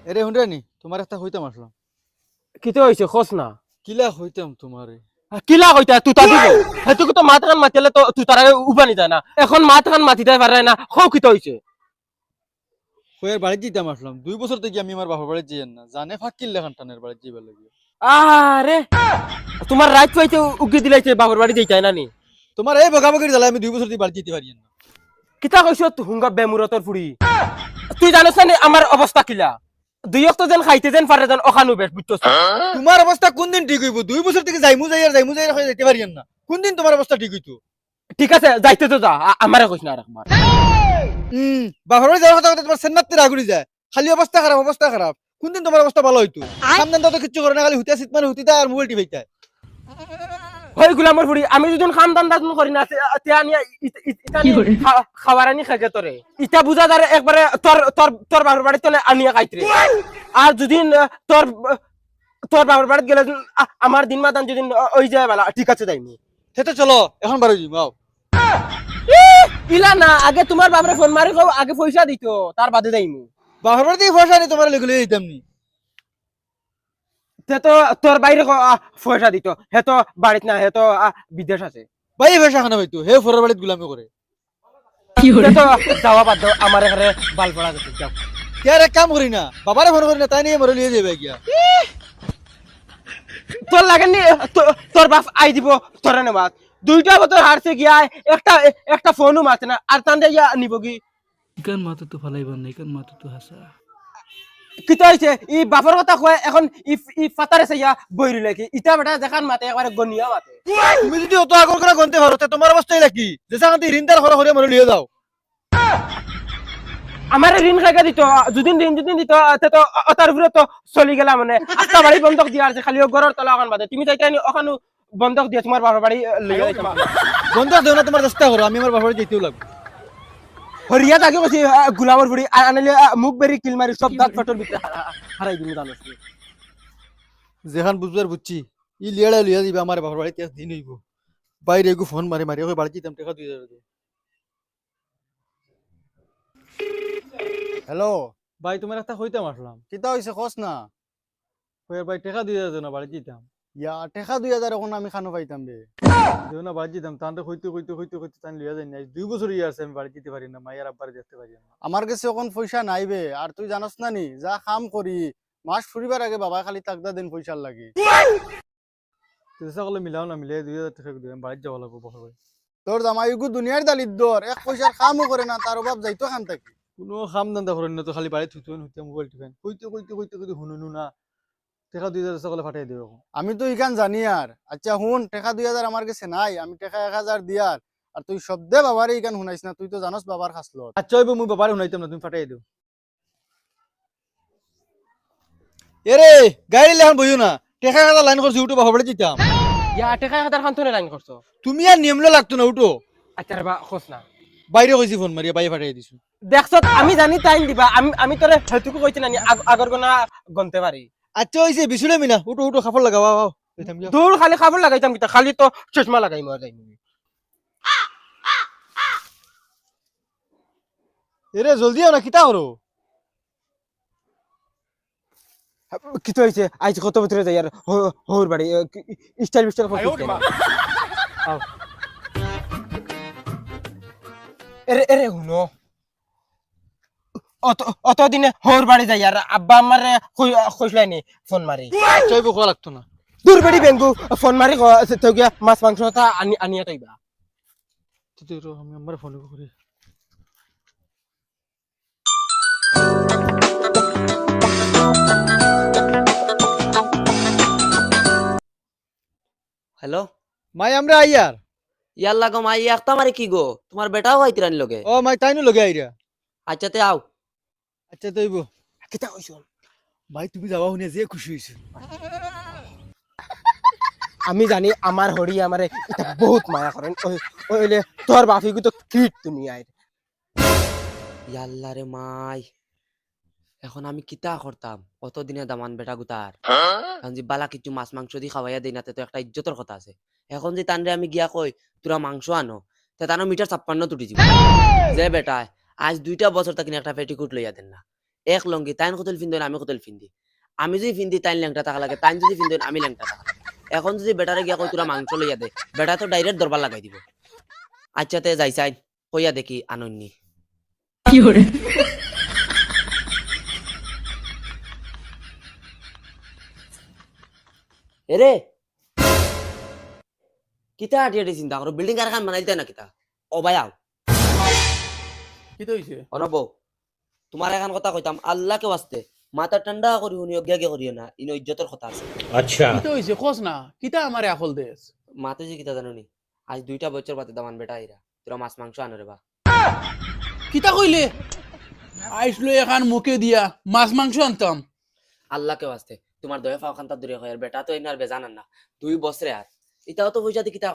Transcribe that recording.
এরে হুন্ডানি তোমার একটা হইতাম আসলাম। কিতে হইছে খোঁজ না কিলা হইতাম তোমারে? কিলা কইতা তুতা দিব হেতুকে তো মাত কান মাতিলে তো তুতারে উবানি যায় না এখন মাত কান মাতিতে পারে না খৌ কিতে হইছে হইয়ার বাড়ি দিতাম আসলাম 2 বছর থেকে আমি আমার বাবার বাড়ি যাই না জানে ফাঁকিল লেখান টানের বাড়ি যাইবার লাগে। আরে তোমার রাইট পাইতে উগি দিলাইছে বাবার বাড়ি যাইতাই না নি তোমার এই বকাবকির জ্বালায় আমি 2 বছর থেকে বাড়ি যেতে পারি না। কিতা কইছ হুঙ্গা বেমুরতর ফুড়ি তুই জানোস না নি আমার অবস্থা কিলা দুই অক্ত যেন খাইতে যেন পারে যেন অখানু বেশ বুঝছস তোমার অবস্থা কোন দিন ঠিক হইব? 2 বছর থেকে যাইমু যাই হয়ে যেতে পারি না। কোন দিন তোমার অবস্থা ঠিক হইতো? ঠিক আছে যাইতে তো যা আমারে কইস না আর একবার বাবার বাড়ি যাওয়ার কথা কথা তোমার সেন্নাতে রাগুলি যায়। খালি অবস্থা খারাপ অবস্থা খারাপ। কোন দিন তোমার অবস্থা ভালো হইতো? সামনে তো কিচ্ছু করে না, খালি হুতিয়া সিট মানে হুতিতা আর মোবাইল টিপাইতা। হই গুলামর ফুড়ি আমি যদি খাম দাম দাম করি না তিয়া নিয়া ইটা খাবার আনি খাইতে তোরে ইটা বুঝা দারে একবারে তোর তোর তোর বাবার বাড়ি তো আনিয়া খাইতরে আর যদি তোর তোর বাবার বাড়ি গেলে আমার দিন মাদান যদি ওই যায় বালা ঠিক আছে যাইনি সেটা চলো এখন বারো যাই মাও। ইলা না আগে তোমার বাবারে ফোন মারি কও আগে পয়সা দিত তার বাদে যাইমু বাবার বাড়ি থেকে পয়সা নেই তোমার লেগুলো দিতাম নি। তে তো তোর বাইরে পয়সা দিত হে তো বাড়িত না হে তো বিদেশ আছে ভাই পয়সা খানা হইতো হে ফোরের বাড়িতে গুলামি করে। তে তো যাওয়া বাদ দাও আমার এখানে বাল পড়া গেছে যাও কে আর এক কাম করি না, বাবারে ফোন করি না, তাই নিয়ে মরে লিয়ে যাবে গিয়া। তোর লাগেনি তোর বাপ আই দিব তোরে নেবাত দুইটা বছর হারছে গিয়া একটা একটা ফোনও মারছে না আর তান ইয়া নিব কি ইকান মাতো তো ফালাইবার না, ইকান মাতো তো হাসা। কি তো হইছে ই বাপর কথা কয় এখন ই ফাতারে সাইয়া বইরি লাগি ইটা বেটা দেখান মাতে একবারে গনিয়া মাতে তুমি যদি অত আগর করে গনতে পারো তে তোমার অবস্থাই নাকি যে সাথে ঋণদার খরা করে মরে লিয়ে যাও। আমার ঋণ খাইকা দিত যদি ঋণ যদি দিত তে তো অতার উপরে তো চলি গেলা মানে আস্তা বাড়ি বন্ধক দিয়া আছে খালি ঘরের তলা ওখান বাদে তুমি চাইতে ওখানে বন্ধক দিয়ে তোমার বাবার বাড়ি লইয়া যাইতাম বন্ধু দেও না, তোমার চেষ্টা করো, আমি আমার বাবার বাড়ি যেতেও লাগবে। হরিয়া তাকে কইছি গুলামর বুড়ি আর আনলে মুখ বেরি কিল মারি সব দাঁত ফাটর ভিতরে হারাই দিমু জানোস যেখান বুঝবার বুঝছি ই লিয়াড়া লিয়া দিবে আমার বাবার বাড়িতে দিন হইব। বাইরে এগু ফোন মারি মারি ওকে বাড়ি যেতাম টাকা 2000 দিয়ে। হ্যালো, ভাই তোমার একটা হইতাম আসলাম। কিতা হইছে কস না? ওই ভাই টাকা 2000 দেও না বাড়ি যেতাম। ইয়া টেকা 2000 এখন আমি খানো পাইতাম বে। দেও না বাড়ি যেতাম, তান্তে হইতে তান লিয়া যাই না। 2 বছর ইয়ে আছে আমি বাড়ি যেতে পারি না, মায়ের আব্বার দেখতে পারি না। আমার কাছে এখন পয়সা নাই বে, আর তুই জানোস না নি যা কাম করি মাস ফুরিবার আগে বাবা খালি তাকদা দিন পয়সার লাগি। চেষ্টা করলে মিলাও না, মিলে 2000 টাকা দিও, আমি বাড়ি যাওয়া লাগবো বাবার বাড়ি। তোর জামাইগু দুনিয়ার দালিদ্দর এক পয়সার কামও করে না, তার অভাব যাইতো খান থাকি। কোনো কাম ধান্দা করেন না তো, খালি বাড়ি থুতুন হইতে মোবাইল টিপেন কইতে শুনুনু না। টাকা 2000 চেষ্টা করলে ফাটাই দেবো। আমি তো ইখান জানি আর আচ্ছা হুন টেকা 2000 আমার কাছে নাই, আমি টেকা 1000 দিয়ার আর তুই শব্দে বাবারে ইখান শুনাইস না, তুই তো জানোস বাবার খাসলত। আচ্ছা হইব, মুই বাবারে শুনাইতাম না, তুমি ফাটাই দিও। এরে গাড়ি লেখান বইও না, টাকা খাতা লাইন করছি উঠো বাবার বাড়ি যেতাম। ইয়া টাকা হাজার খান তোনে লাইন করছো তুমি আর নিয়মলে লাগতো না, উঠো। আচ্ছা বা খোঁজ না বাইরে কইছি ফোন মারিয়া বাইরে ফাটাই দিছো। দেখছ আমি জানি টাইম দিবা আমি তোরে হেতুকু কইছি না আগর গোনা গনতে পারি আচ্ছা হইছে বিশুলে মিনা, উঠো উঠো খাবার লাগাও আও যাইতাম গিয়া। দূর খালি খাবার লাগাইতাম কিতা খালি তো চশমা লাগাই মা যাই এরে জলদি আও না, কিতা করো? কি তো হইছে আইজ কত ভিতরে যাই আর হোর বাড়ি স্টাইল বিস্টাইল এরে এরে হুনো অত দিনে হোর বাড়ি যাই আর আব্বা আমার কইসলাইনি ফোন মারি আচ্ছা হইব, কোয়া লাগতো না। দূর বাড়ি বেঙ্গু ফোন মারি তো গিয়া মাছ মাংস আনিয়া তৈবা আমি আমার ফোন করি। হ্যালো মাই আমরা আইয়ার। ইয়াল্লা গো মাই একটা মারি কি গো তোমার বেটাও আইতি রানি লগে ও মাই তাইনু লগে আইরা। আচ্ছা তে আও আচ্ছা তো হইব। কিতা কইছ ভাই তুমি যাওয়া শুনে যে খুশি হইছে। আমি জানি আমার হরি আমারে এটা বহুত মায়া করেন ওইলে তোর বাপি তো কিট তুমি আই ইয়াল্লা রে মাই এখন আমি কিতা করতাম অতদিনে দামান বেটা গুতার কারণ যে বালা কিছু মাছ মাংস দি খাওয়াইয়া দেই না তো একটা ইজ্জতের কথা আছে এখন যে তানরে আমি গিয়া কই তোরা মাংস আনো তে তানো মিটার 56 তুটি যাব যে বেটা আজ 2টা বছর তাকিন একটা পেটিকুট লইয়া দেন না এক লঙ্গি তাইন কতল ফিন্দন আমি কতল ফিন্দি আমি যদি ফিন্দি তাইন ল্যাংটা থাকা লাগে তাইন যদি ফিন্দন আমি ল্যাংটা থাকা লাগে। এখন যদি বেটারে গিয়া কই তোরা মাংস লইয়া দে বেটা তো ডাইরেক্ট দরবার লাগাই দিব আচ্ছা তে যাই চাই কইয়া দেখি আনন্নি এরে কিতা আটিয়াটি চিন্তা করো বিল্ডিং কারখান বানাই দিতে না কিতা ও ভাই আও কি তো হইছে অনব তোমার এখন কথা কইতাম আল্লাহকে ওয়াস্তে মাথা ঠান্ডা করি শুনি অজ্ঞাকে করিও না ইনো ইজ্জতের কথা আছে কি তো হইছে খোঁজ না কিতা আমারে আকল দেস মাতে যে কিতা জানো নি আজ 2টা বছর বাদে দামান বেটা আইরা তোরা মাছ মাংস আনো রে বা কিতা কইলে আইসলো এখান মুখে দিয়া মাছ মাংস আনতাম আল্লাহকে ওয়াস্তে তোমার দয়ে ফাও খান্তা দূরে হয় আর বেটা তো এনার বেজান না 2 বছরে আর এটাও তো হইজাতে কিতা